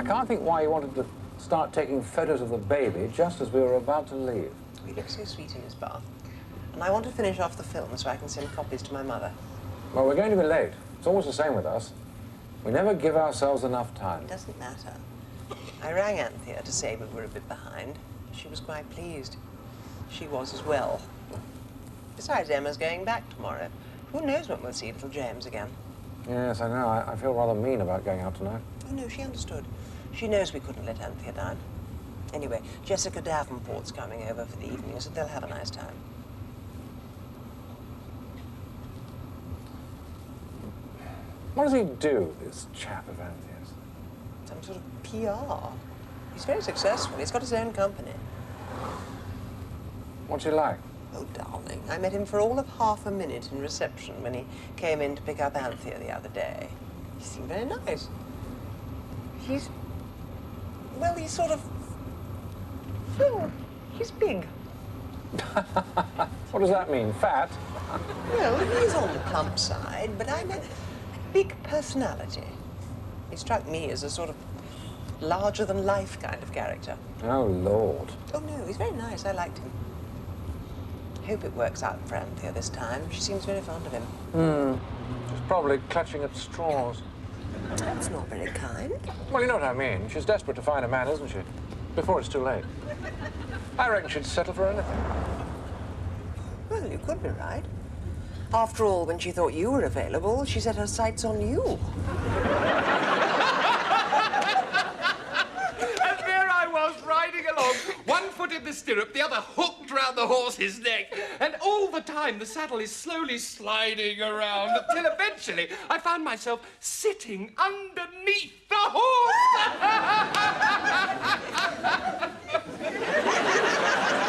can't think why you wanted to start taking photos of the baby just as we were about to leave. He looks so sweet in his bath. And I want to finish off the film so I can send copies to my mother. Well, we're going to be late. It's always the same with us. We never give ourselves enough time. It doesn't matter. I rang Anthea to say we were a bit behind. She was quite pleased. She was as well. Besides, Emma's going back tomorrow. Who knows when we'll see little James again? Yes, I know. I feel rather mean about going out tonight. Oh, no, she understood. She knows we couldn't let Anthea down. Anyway, Jessica Davenport's coming over for the evening, so they'll have a nice time. What does he do, this chap of Anthea's? Some sort of PR. He's very successful. He's got his own company. What's he like? Oh, darling, I met him for all of half a minute in reception when he came in to pick up Anthea the other day. He seemed very nice. Well, he's sort of... Oh, he's big. What does that mean? Fat? Well, he's on the plump side, but I meant big personality. He struck me as a sort of larger-than-life kind of character. Oh, Lord. Oh, no, he's very nice. I liked him. I hope it works out for Anthea this time. She seems very fond of him. She's probably clutching at straws. That's not very kind. Well, you know what I mean. She's desperate to find a man, isn't she? Before it's too late. I reckon she'd settle for anything. Well, you could be right. After all, when she thought you were available, she set her sights on you. And there I was, riding along, one foot in the stirrup, the other hooked round the horse's neck. And all the time, the saddle is slowly sliding around until eventually I found myself sitting underneath the horse.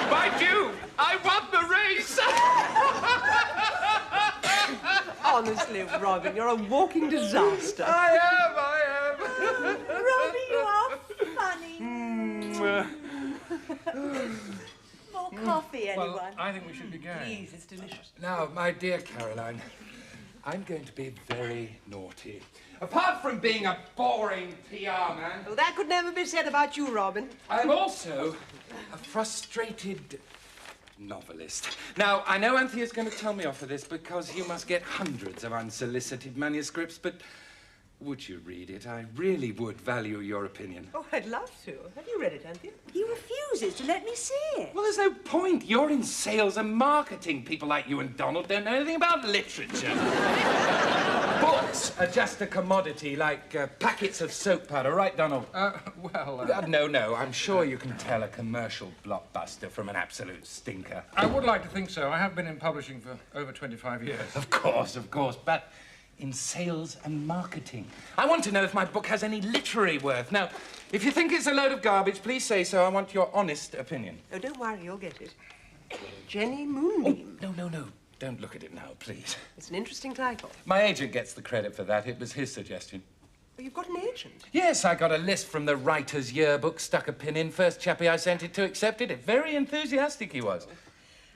Mind you, I won the race. Honestly, Robin, you're a walking disaster. I am. Robbie, you are funny. More coffee, anyone? Well, I think we should be going. Please, it's delicious. Now, my dear Caroline, I'm going to be very naughty. Apart from being a boring PR man, Oh, that could never be said about you, Robin. I'm also a frustrated novelist. Now, I know Anthea's going to tell me off for this because you must get hundreds of unsolicited manuscripts, but would you read it? I really would value your opinion. Oh, I'd love to. Have you read it, Anthea? He refuses to let me see it. Well, there's no point. You're in sales and marketing. People like you and Donald don't know anything about literature. Books are just a commodity, like packets of soap powder, right, Donald? No, I'm sure you can tell a commercial blockbuster from an absolute stinker. I would like to think so. I have been in publishing for over 25 years. Of course, but in sales and marketing. I want to know if my book has any literary worth. Now, if you think it's a load of garbage, please say so. I want your honest opinion. Oh, don't worry, you'll get it. Jenny Moonbeam. Oh, no. Don't look at it now, please. It's an interesting title. My agent gets the credit for that. It was his suggestion. Oh, you've got an agent? Yes, I got a list from the writer's yearbook, stuck a pin in. First chappie I sent it to accepted it. Very enthusiastic he was.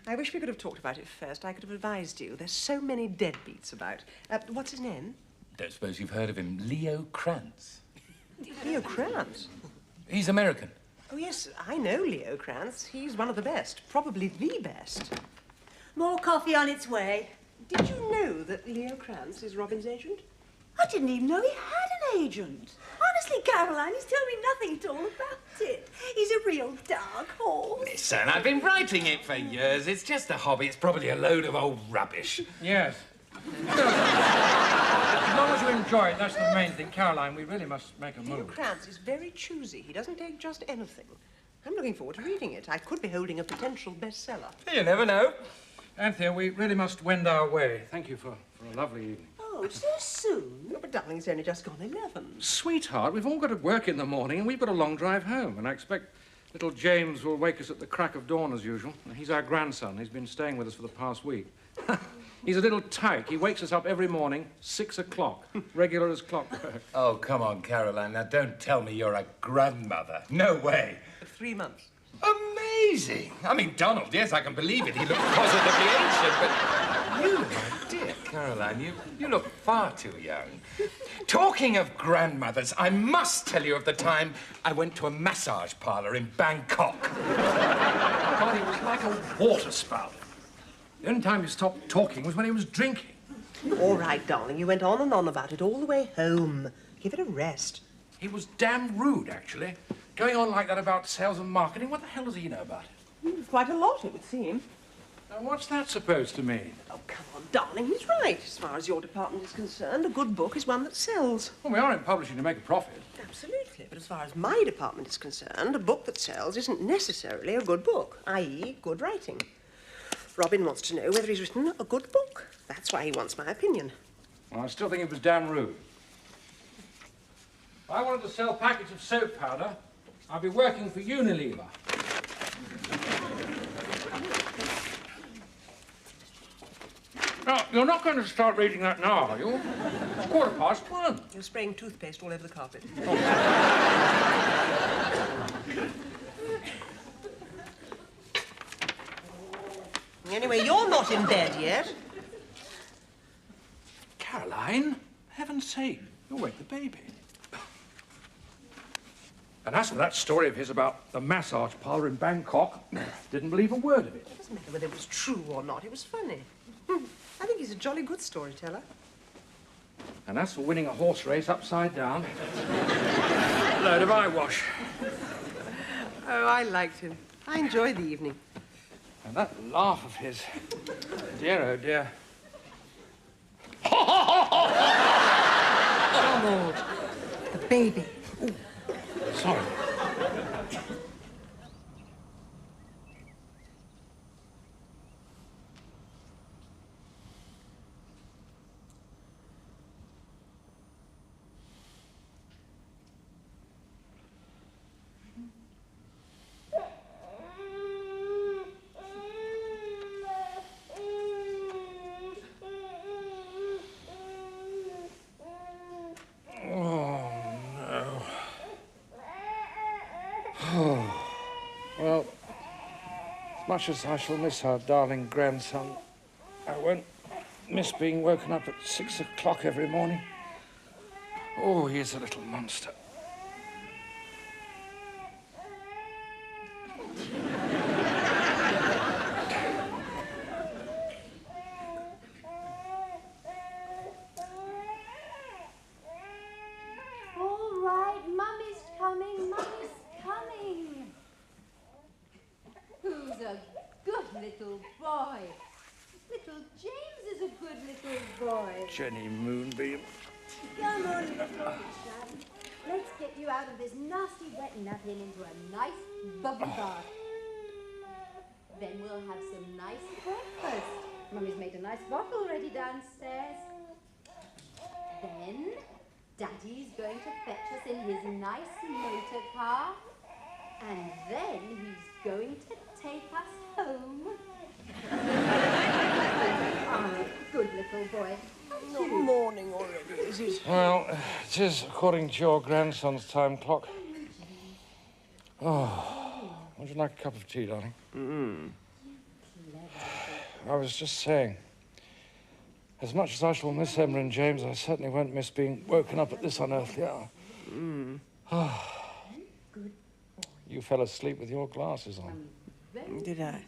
I wish we could have talked about it first. I could have advised you. There's so many deadbeats about. What's his name? Don't suppose you've heard of him. Leo Krantz. Leo Krantz. He's American. Oh, yes, I know Leo Krantz. He's one of the best. Probably the best. More coffee on its way. Did you know that Leo Krantz is Robin's agent? I didn't even know he had an agent. Honestly, Caroline, he's told me nothing at all about it. He's a real dark horse. Listen, I've been writing it for years. It's just a hobby. It's probably a load of old rubbish. Yes. As long as you enjoy it, that's the main thing. Caroline, we really must make a Leo move. Krantz is very choosy. He doesn't take just anything. I'm looking forward to reading it. I could be holding a potential bestseller. You never know. Anthea, we really must wend our way. Thank you for a lovely evening. Oh, so soon? No, but darling, it's only just gone 11. Sweetheart, we've all got to work in the morning and we've got a long drive home. And I expect little James will wake us at the crack of dawn as usual. He's our grandson. He's been staying with us for the past week. He's a little tyke. He wakes us up every morning, 6 o'clock, regular as clockwork. Oh, come on, Caroline. Now, don't tell me you're a grandmother. No way. 3 months. Amazing. I mean, Donald, yes, I can believe it. He looks positively ancient, but you, my dear Caroline, you look far too young. Talking of grandmothers, I must tell you of the time I went to a massage parlour in Bangkok. God, he was like a water spout. The only time he stopped talking was when he was drinking. All right, darling, you went on and on about it all the way home. Give it a rest. He was damn rude, actually. Going on like that about sales and marketing, what the hell does he know about it? Quite a lot, it would seem. And what's that supposed to mean? Oh, come on, darling, he's right. As far as your department is concerned, a good book is one that sells. Well, we are in publishing to make a profit. Absolutely. But as far as my department is concerned, a book that sells isn't necessarily a good book, i.e. good writing. Robin wants to know whether he's written a good book. That's why he wants my opinion. Well, I still think it was damn rude. If I wanted to sell packets of soap powder, I'd be working for Unilever. Now, you're not going to start reading that now, are you? It's 1:15. You're spraying toothpaste all over the carpet. Anyway, you're not in bed yet. Caroline, heaven's sake, you'll wake the baby. And as for that story of his about the massage parlour in Bangkok, didn't believe a word of it. It doesn't matter whether it was true or not. It was funny. I think he's a jolly good storyteller. And as for winning a horse race upside down, load of eyewash. Oh, I liked him. I enjoyed the evening. And that laugh of his, dear, oh dear. Donald, the baby. Sorry. Well, as much as I shall miss our darling grandson, I won't miss being woken up at 6 o'clock every morning. Oh, he is a little monster. All right, Mummy's coming, Mummy's coming. Who's a good little boy? Little James is a good little boy. Jenny Moonbeam. Come on, little chap. Let's get you out of this nasty wet napping into a nice bubble bath. Then we'll have some nice breakfast. Mummy's made a nice bottle ready downstairs. Then Daddy's going to fetch us in his nice motor car. And then he's going to take us home. Oh, good little boy. Not morning already, is it? Well, it is according to your grandson's time clock. Oh, would you like a cup of tea, darling? I was just saying, as much as I shall miss Emma and James, I certainly won't miss being woken up at this unearthly hour. You fell asleep with your glasses on. Did I?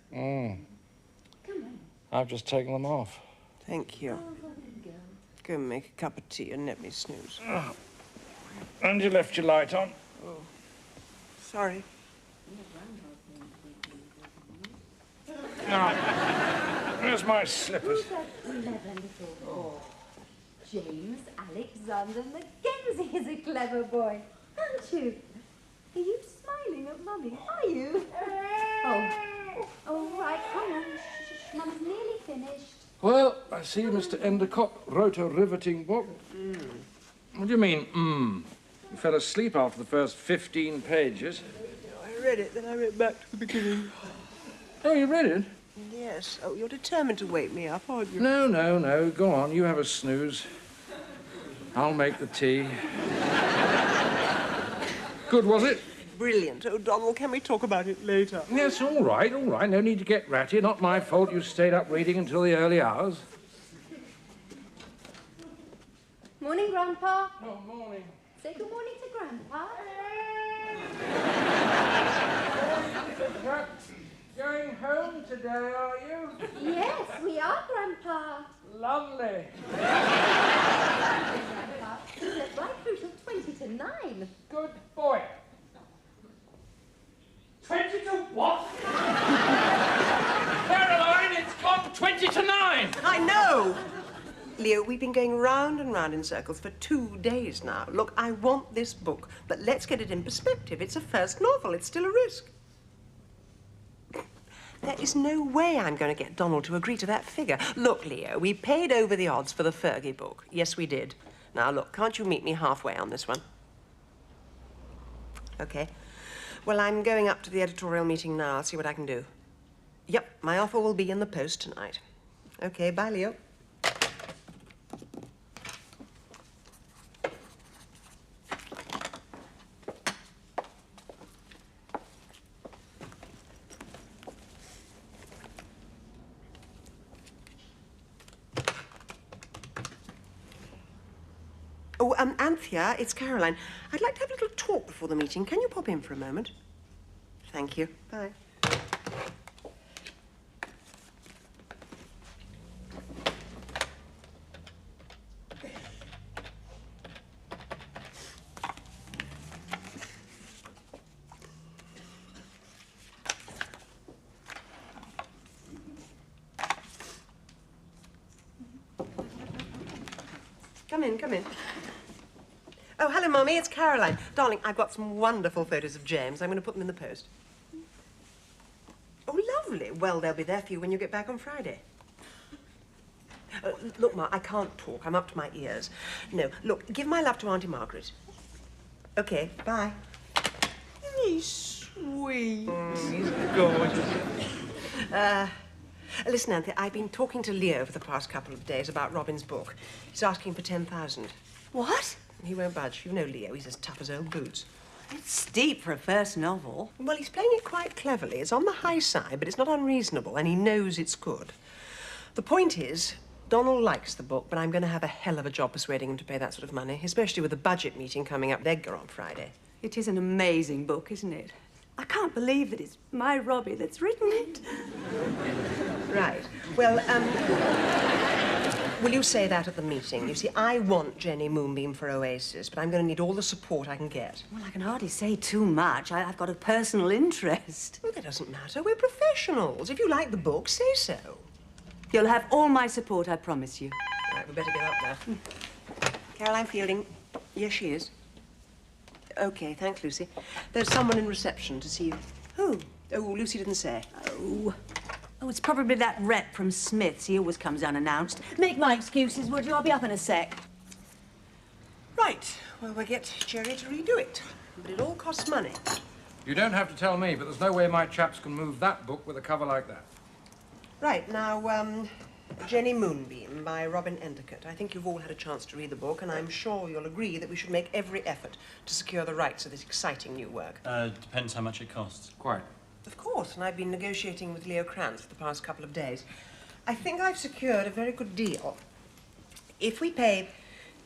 I've just taken them off. Thank you. Go and make a cup of tea and let me snooze. And you left your light on. Sorry. Now, where's my slippers? Clever little boy. James Alexander Mackenzie is a clever boy, aren't you? Are you smiling at Mummy? Are you? Oh, right, come on. Shh, Mum's nearly finished. Well, I see Mr. Endicott wrote a riveting book. What do you mean, You fell asleep after the first 15 pages. I read it, then I went back to the beginning. Oh, you read it? Yes. Oh, you're determined to wake me up, aren't you? No. Go on, you have a snooze. I'll make the tea. Good, was it? Brilliant. Oh, Donald, can we talk about it later? Yes, all right. No need to get ratty. Not my fault you stayed up reading until the early hours. Morning, Grandpa. Oh, morning. Say good morning to Grandpa. Going home today, are you? Yes, we are, Grandpa. Lovely. Grandpa, you slept right through till 20 to 9. Good boy. 20 to what? Caroline, it's gone 20 to 9. I know! Leo, we've been going round and round in circles for 2 days now. Look, I want this book, but let's get it in perspective. It's a first novel. It's still a risk. There is no way I'm going to get Donald to agree to that figure. Look, Leo, we paid over the odds for the Fergie book. Yes, we did. Now, look, can't you meet me halfway on this one? Okay. Well, I'm going up to the editorial meeting now. I'll see what I can do. Yep, my offer will be in the post tonight. Okay, bye, Leo. Oh, Anthea, it's Caroline. I'd like to have a little talk before the meeting. Can you pop in for a moment? Thank you. Bye. Come in, come in. Oh, hello, Mummy, it's Caroline. Darling, I've got some wonderful photos of James. I'm going to put them in the post. Oh, lovely. Well, they'll be there for you when you get back on Friday. Look, Ma, I can't talk. I'm up to my ears. No, look, give my love to Auntie Margaret. Okay, bye. He's sweet. He's gorgeous. Listen, Anthea, I've been talking to Leo for the past couple of days about Robin's book. He's asking for 10,000. What? He won't budge. You know Leo. He's as tough as old boots. It's steep for a first novel. Well, he's playing it quite cleverly. It's on the high side, but it's not unreasonable, and he knows it's good. The point is, Donald likes the book, but I'm going to have a hell of a job persuading him to pay that sort of money, especially with the budget meeting coming up with Edgar on Friday. It is an amazing book, isn't it? I can't believe that it's my Robbie that's written it. Right. Well, will you say that at the meeting? You see, I want Jenny Moonbeam for Oasis, but I'm going to need all the support I can get. Well, I can hardly say too much. I've got a personal interest. Well, that doesn't matter. We're professionals. If you like the book, say so. You'll have all my support, I promise you. Right, we better get up now. Caroline Fielding. Yes, she is. Okay, thanks, Lucy. There's someone in reception to see you. Who? Oh, Lucy didn't say. Oh, it's probably that rep from Smith's. He always comes unannounced. Make my excuses, would you? I'll be up in a sec. Right. Well, we'll get Jerry to redo it. But it all costs money. You don't have to tell me, but there's no way my chaps can move that book with a cover like that. Right, now, Jenny Moonbeam by Robin Endicott. I think you've all had a chance to read the book, and I'm sure you'll agree that we should make every effort to secure the rights of this exciting new work. Depends how much it costs. Quite. Of course, and I've been negotiating with Leo Krantz for the past couple of days. I think I've secured a very good deal. If we pay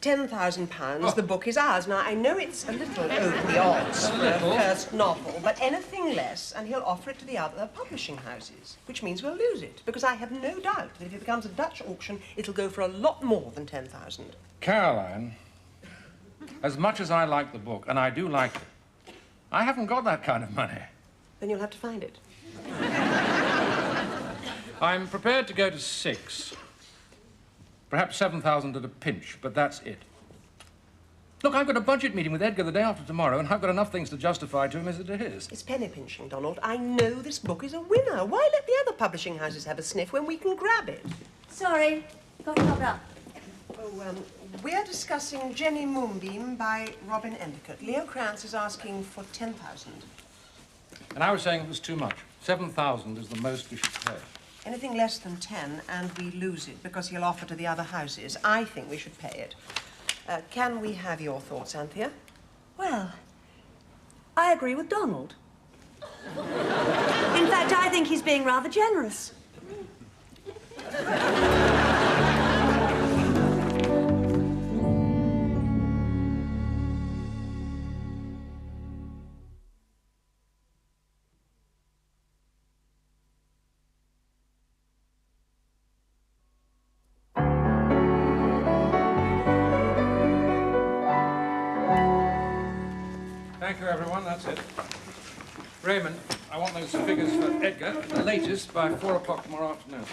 £10,000, the book is ours. Now, I know it's a little over the odds for a first novel, but anything less, and he'll offer it to the other publishing houses, which means we'll lose it, because I have no doubt that if it becomes a Dutch auction, it'll go for a lot more than 10,000. Caroline, as much as I like the book, and I do like it, I haven't got that kind of money. Then you'll have to find it. I'm prepared to go to 6. Perhaps 7,000 at a pinch, but that's it. Look, I've got a budget meeting with Edgar the day after tomorrow, and I've got enough things to justify to him as it is. It's penny pinching, Donald. I know this book is a winner. Why let the other publishing houses have a sniff when we can grab it? Sorry, got covered up. Oh, we're discussing Jenny Moonbeam by Robin Endicott. Leo Krantz is asking for 10,000. And I was saying it was too much. 7,000 is the most we should pay. Anything less than 10, and we lose it because he'll offer to the other houses. I think we should pay it. Can we have your thoughts, Anthea? Well, I agree with Donald. In fact, I think he's being rather generous. Thank you, everyone. That's it. Raymond, I want those figures for Edgar at the latest by 4 o'clock tomorrow afternoon.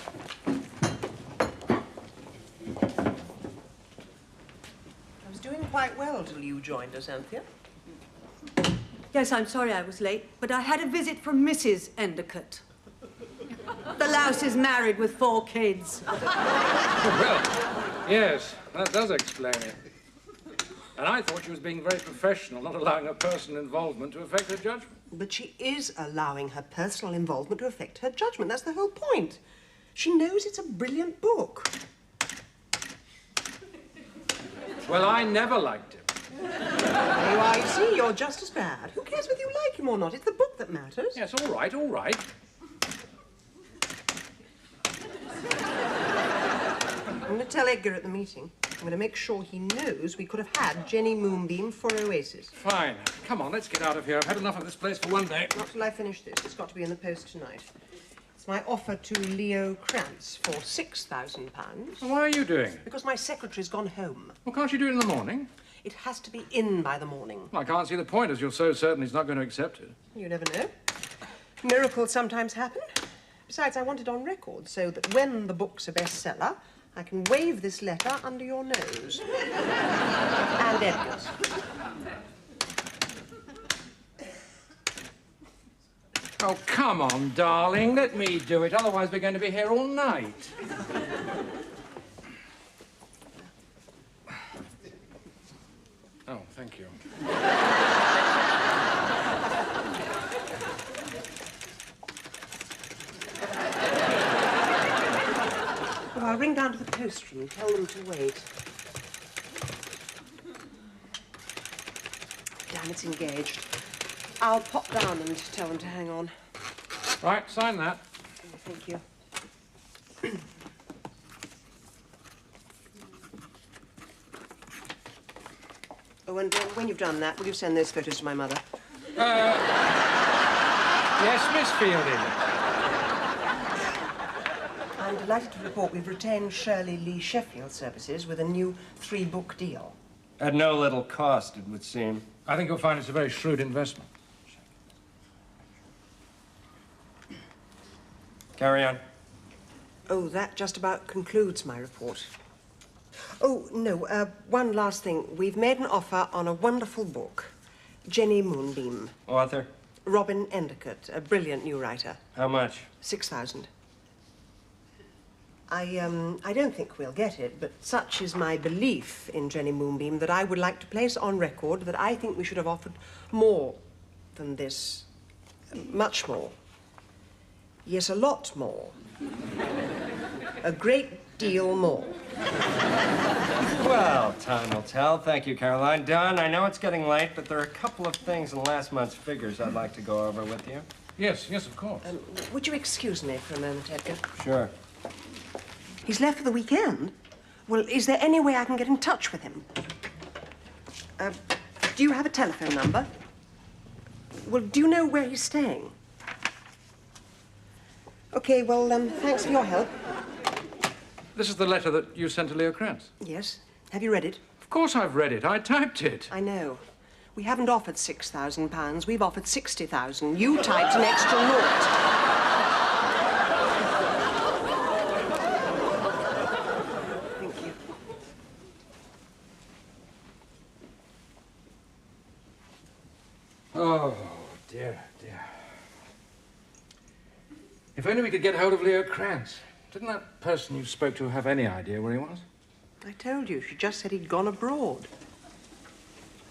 I was doing quite well till you joined us, Anthea. Yes, I'm sorry I was late, but I had a visit from Mrs. Endicott. The louse is married with 4 kids. Well, yes, that does explain it. And I thought she was being very professional, not allowing her personal involvement to affect her judgment. But she is allowing her personal involvement to affect her judgment. That's the whole point. She knows it's a brilliant book. Well, I never liked him. There you are, you see, you're just as bad. Who cares whether you like him or not? It's the book that matters. Yes, all right, all right. I'm going to tell Edgar at the meeting. I'm going to make sure he knows we could have had Jenny Moonbeam for Oasis. Fine. Come on, let's get out of here. I've had enough of this place for one day. Not till I finish this. It's got to be in the post tonight. It's my offer to Leo Krantz for £6,000. Well, why are you doing it? Because my secretary's gone home. Well, can't you do it in the morning? It has to be in by the morning. Well, I can't see the point, as you're so certain he's not going to accept it. You never know. Miracles sometimes happen. Besides, I want it on record so that when the book's a bestseller, I can wave this letter under your nose. And Edgar's. Oh, come on, darling. Let me do it. Otherwise, we're going to be here all night. Oh, thank you. Well, I'll ring down to the post room and tell them to wait. Damn, it's engaged. I'll pop down and tell them to hang on. Right, sign that. Oh, thank you. Oh, and when you've done that, will you send those photos to my mother? Yes, Miss Fielding. I'm delighted to report we've retained Shirley Lee Sheffield's services with a new 3-book deal. At no little cost, it would seem. I think you'll find it's a very shrewd investment. Carry on. Oh, that just about concludes my report. Oh, no, one last thing. We've made an offer on a wonderful book, Jenny Moonbeam. Author? Robin Endicott, a brilliant new writer. How much? 6,000. I don't think we'll get it, but such is my belief in Jenny Moonbeam that I would like to place on record that I think we should have offered more than this. Much more. Yes, a lot more. A great deal more. Well, time will tell. Thank you, Caroline. Don, I know it's getting late, but there are a couple of things in last month's figures I'd like to go over with you. Yes, yes, of course. Would you excuse me for a moment, Edgar? Sure. He's left for the weekend? Well, is there any way I can get in touch with him? Do you have a telephone number? Well, do you know where he's staying? Okay, well, thanks for your help. This is the letter that you sent to Leo Krantz. Yes. Have you read it? Of course I've read it. I typed it. I know. We haven't offered £6,000. We've offered 60,000. You typed an extra nought. Thank you. Oh, dear, dear. If only we could get hold of Leo Krantz. Didn't that person you spoke to have any idea where he was? I told you. She just said he'd gone abroad.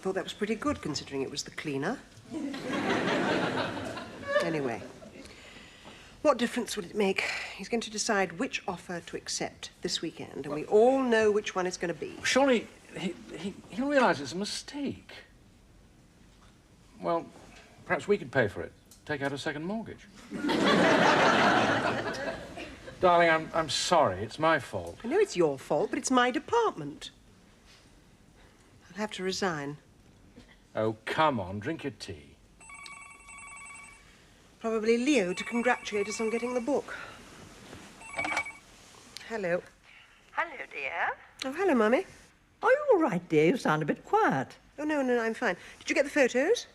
Thought that was pretty good, considering it was the cleaner. Anyway, what difference would it make? He's going to decide which offer to accept this weekend, and we all know which one it's going to be. Surely he'll realize it's a mistake. Well, perhaps we could pay for it. Take out a second mortgage. Darling, I'm sorry. It's my fault. I know it's your fault, but it's my department. I'll have to resign. Oh, come on. Drink your tea. Probably Leo to congratulate us on getting the book. Hello. Hello, dear. Oh, hello, Mummy. Are you all right, dear? You sound a bit quiet. Oh, no, I'm fine. Did you get the photos?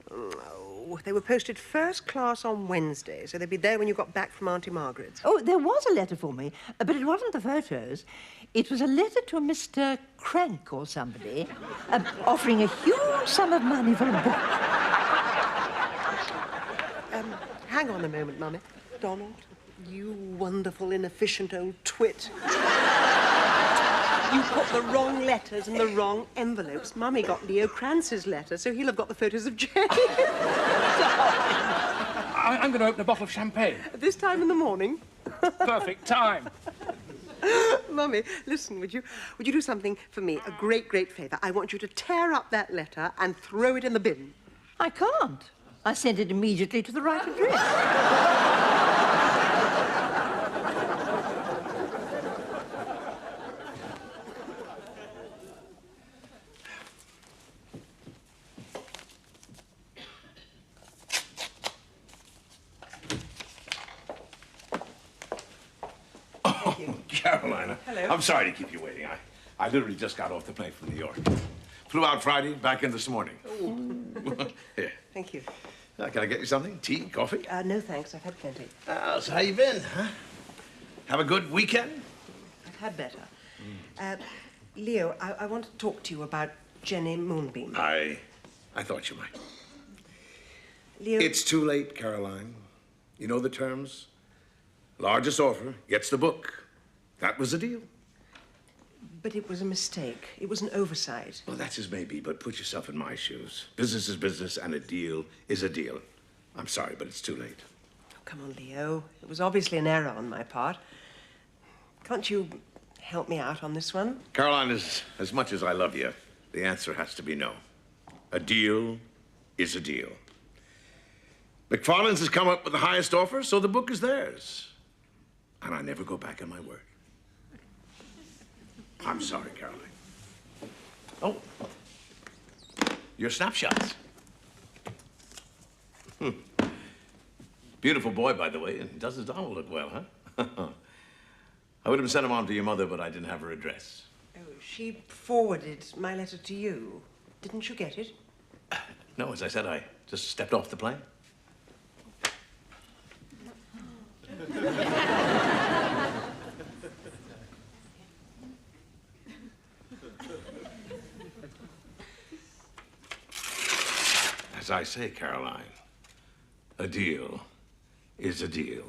Oh, they were posted first class on Wednesday, so they'd be there when you got back from Auntie Margaret's. Oh, there was a letter for me, but it wasn't the photos. It was a letter to a Mr. Crank or somebody, offering a huge sum of money for a book. Hang on a moment, Mummy. Donald, you wonderful, inefficient old twit. You put the wrong letters in the wrong envelopes. Mummy got Leo Kranz's letter, so he'll have got the photos of Jane. I'm going to open a bottle of champagne. At this time in the morning? Perfect time. Mummy, listen, would you do something for me? A great, great favour. I want you to tear up that letter and throw it in the bin. I can't. I sent it immediately to the right address. Carolina. Hello. I'm sorry to keep you waiting. I literally just got off the plane from New York. Flew out Friday, back in this morning. Here. Thank you. Can I get you something? Tea, coffee? No, thanks. I've had plenty. So how you been, huh? Have a good weekend? I've had better. Leo, I want to talk to you about Jenny Moonbeam. I thought you might. Leo... It's too late, Caroline. You know the terms? Largest offer gets the book. That was the deal. But it was a mistake. It was an oversight. Well, that's as may be, but put yourself in my shoes. Business is business, and a deal is a deal. I'm sorry, but it's too late. Oh, come on, Leo. It was obviously an error on my part. Can't you help me out on this one? Caroline, as much as I love you, the answer has to be no. A deal is a deal. McFarland's has come up with the highest offer, so the book is theirs. And I never go back on my word. I'm sorry, Caroline. Oh, your snapshots. Beautiful boy, by the way, and does his Donald look well, huh? I would have sent him on to your mother, but I didn't have her address. Oh, she forwarded my letter to you. Didn't you get it? No, as I said, I just stepped off the plane. As I say, Caroline, a deal is a deal.